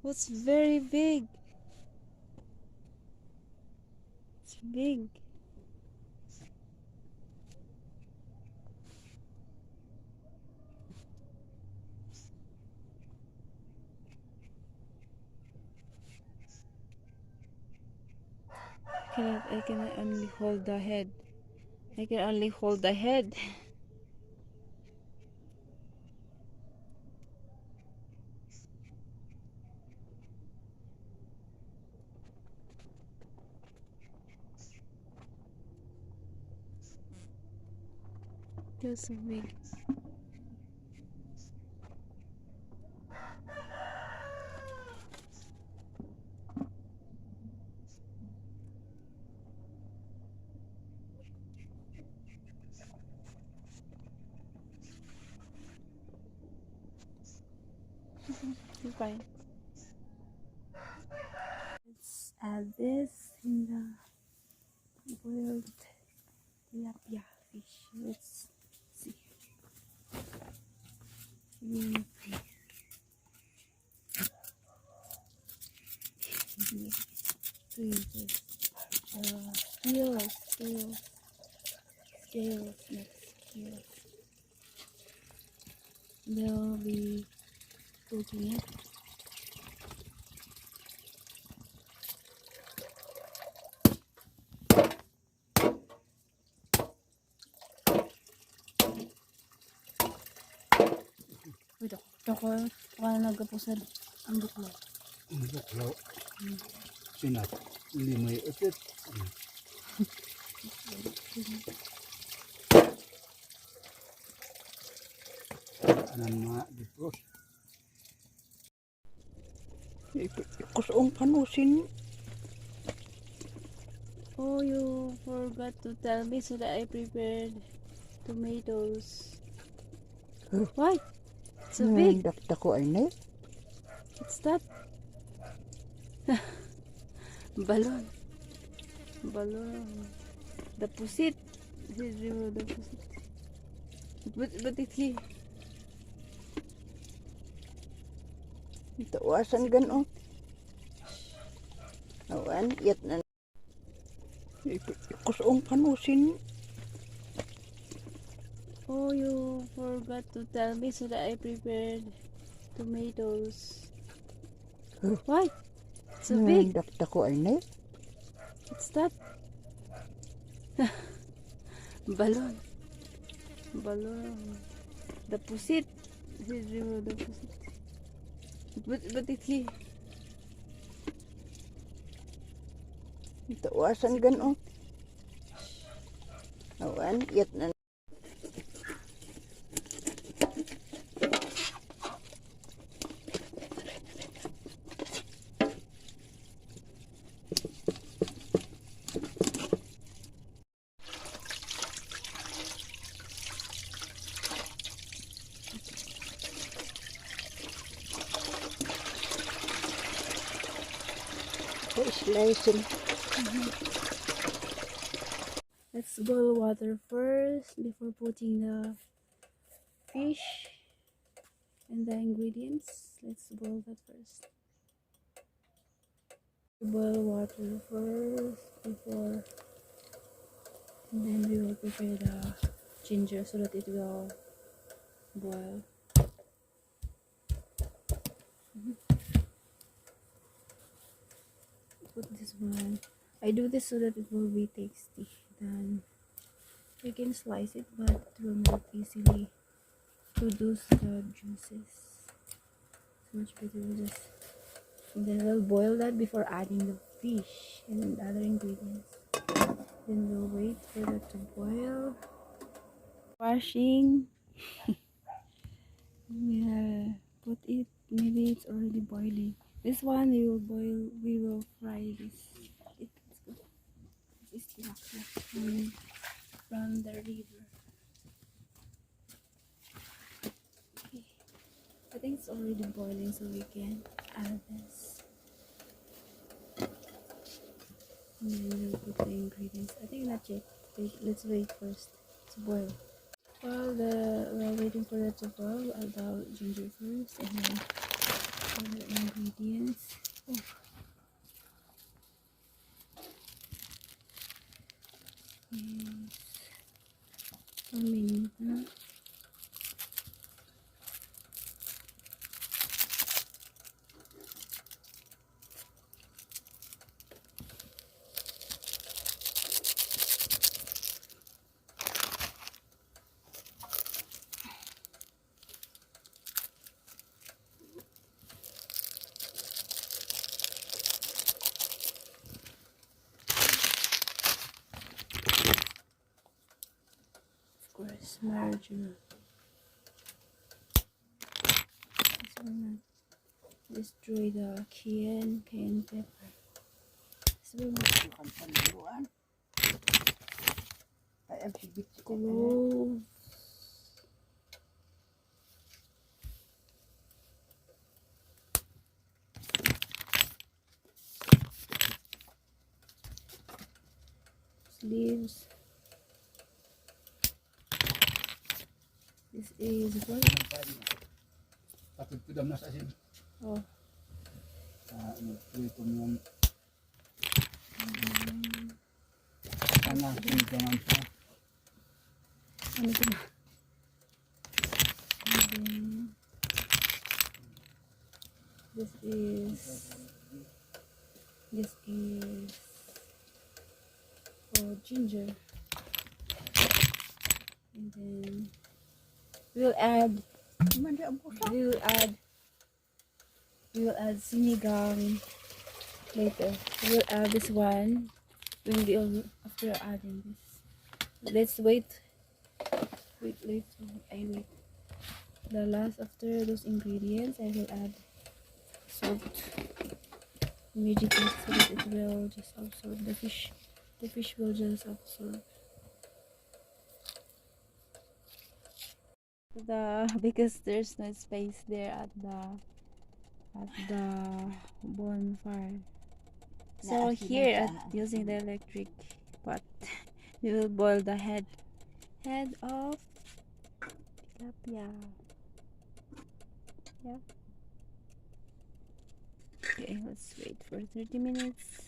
What's very big? It's big. I can only hold the head. I can only hold the head. They're so big. Fine. Let's add this in the boiled tilapia fish. Let's see. Mm. Scales, next scales. They'll be cooking it. Ito ko na nagkapusad ang buklaw. Ang buklaw. Sinat. Hindi may ipit. Anan mga dito. Ikusong panusin. Oh, you forgot to tell me so that I prepared tomatoes. Why? So big. Dako ay na. What's that? Balon. The pusit. The pusit. But it's here. Tawasan ganon. Awan, yat na. Ikusong panusin. Oh, you forgot to tell me so that I prepared tomatoes. Why? So big. Dako ay na. What's that? Balon. The pusit. The pusit. But it's here. Tawasan ganon. Awan, yat na. Slicing. Let's boil water first before putting the fish and the ingredients. Let's boil that first. Boil water first before, and then we will prepare the ginger so that it will boil. Put this one. I do this so that it will be tasty. Then you can slice it, but it will not easily produce the juices. It's much better with this. And then we'll boil that before adding the fish and other ingredients. Then we'll wait for that to boil. Washing. Yeah, put it. Maybe it's already boiling. This one we will boil. We will fry this. It's good. This is tilapia from the river. Okay. I think it's already boiling, so we can add this. And then we'll put the ingredients. I think not yet. Let's wait first to boil. While we're waiting for that to boil, I'll boil ginger first, and then margarine. This will not destroy the cayenne pepper. This will not clove. Leaves. This is what? Patut tudam na sa asin. Oh. Ito yung sana jangan sa. Ano ito na? And then, this is ginger. And then we'll add sinigang later. We'll add this one after adding this. Let's wait. Wait. The last after those ingredients, I will add salt immediately so that it will just absorb the fish. The fish will just absorb. Because there's no space there at the bonfire. So here using the electric pot, we will boil the head of tilapia. Yeah. Okay, let's wait for 30 minutes.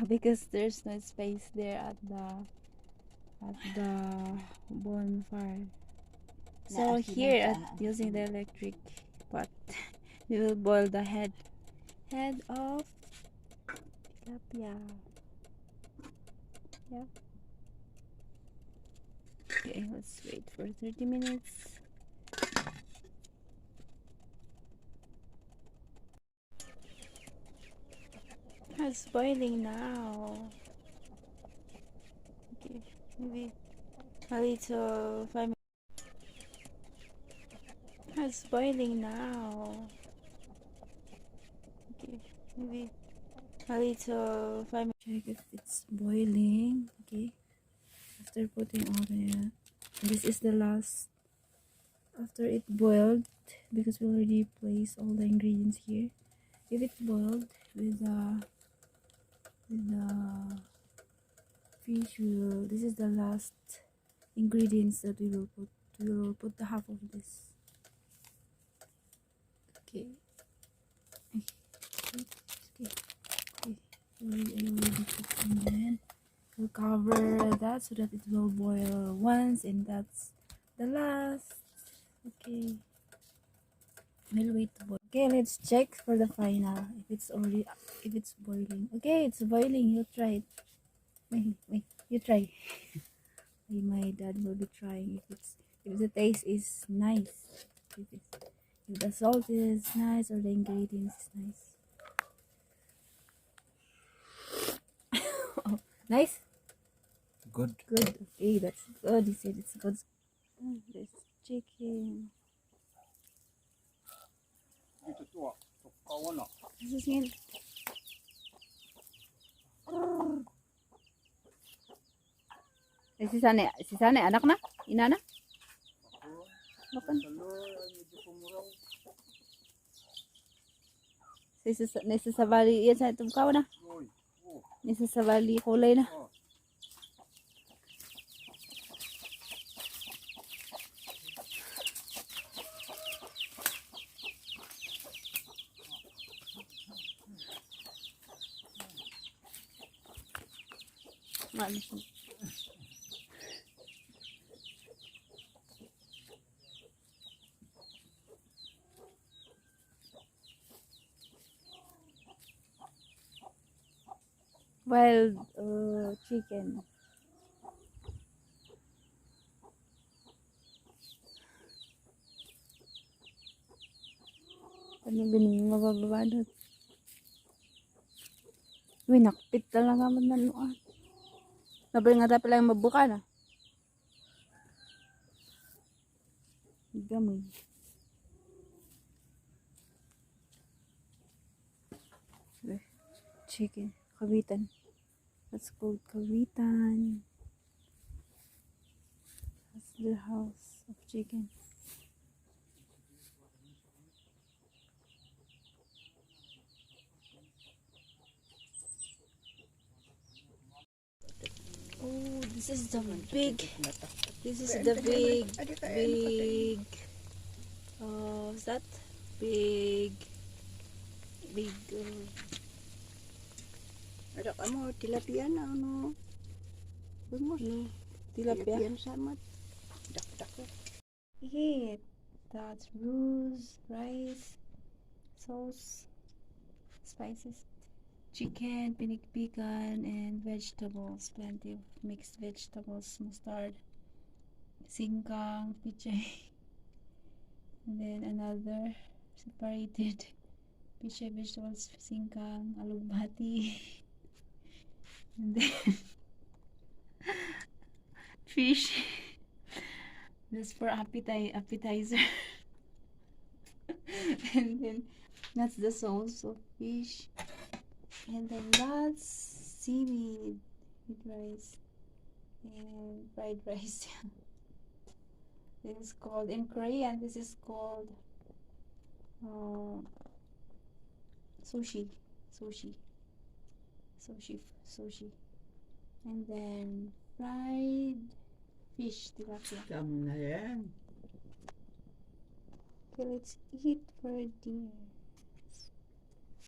Because there's no space there at the bonfire. So here using the electric pot, we will boil the head of tilapia. Yeah. Okay, let's wait for 30 minutes. It's boiling now. Okay, maybe a little 5 minutes. It's boiling now. Okay, maybe a little 5 minutes. Check if it's boiling. Okay, after putting all the this is the last after it boiled, because we already placed all the ingredients here. If it's boiled with the fish, this is the last ingredients that we will put. We will put the half of this. Okay. I already put, and then we'll cover that so that it will boil once, and that's the last. Okay, we'll wait to boil. Okay, let's check for the final if it's boiling. Okay, it's boiling. You try it. Wait, you try. My dad will be trying if the taste is nice, if the salt is nice or the ingredients is nice. Oh, nice. Good. Okay, that's good. He said it's good. This chicken. Ito to. Kawan na. This is it. Si Sane anak na? Ina na? Makan. Naisasabali yan sa itong kawan na? Naisasabali kulay na? Wild chicken. Ano bining mababanot? Uy, nakpit talaga man nanuan. Nabring nga tapos lang mabuka na. Gamoy. Chicken. Kawitan. That's called kawitan. That's the house of chicken. Oh, this is the big. This is the big. What's that? Big. Ada kamu tilapia na ano? Bangus. No, tilapia. Tilapia sama. Dak. Eat. That's rose, rice, sauce, spices, chicken, pinikpikan, and vegetables. Plenty of mixed vegetables, mustard, singkang, pichay, and then another separated pichay vegetables, singkang, alugbati, and then fish. This for appetizer. And then that's the sauce of fish. And then that's seaweed with rice and fried rice. This is called, in Korean, this is called sushi. And then fried fish, tilapia. Kamu na yan. Okay, let's eat for dinner.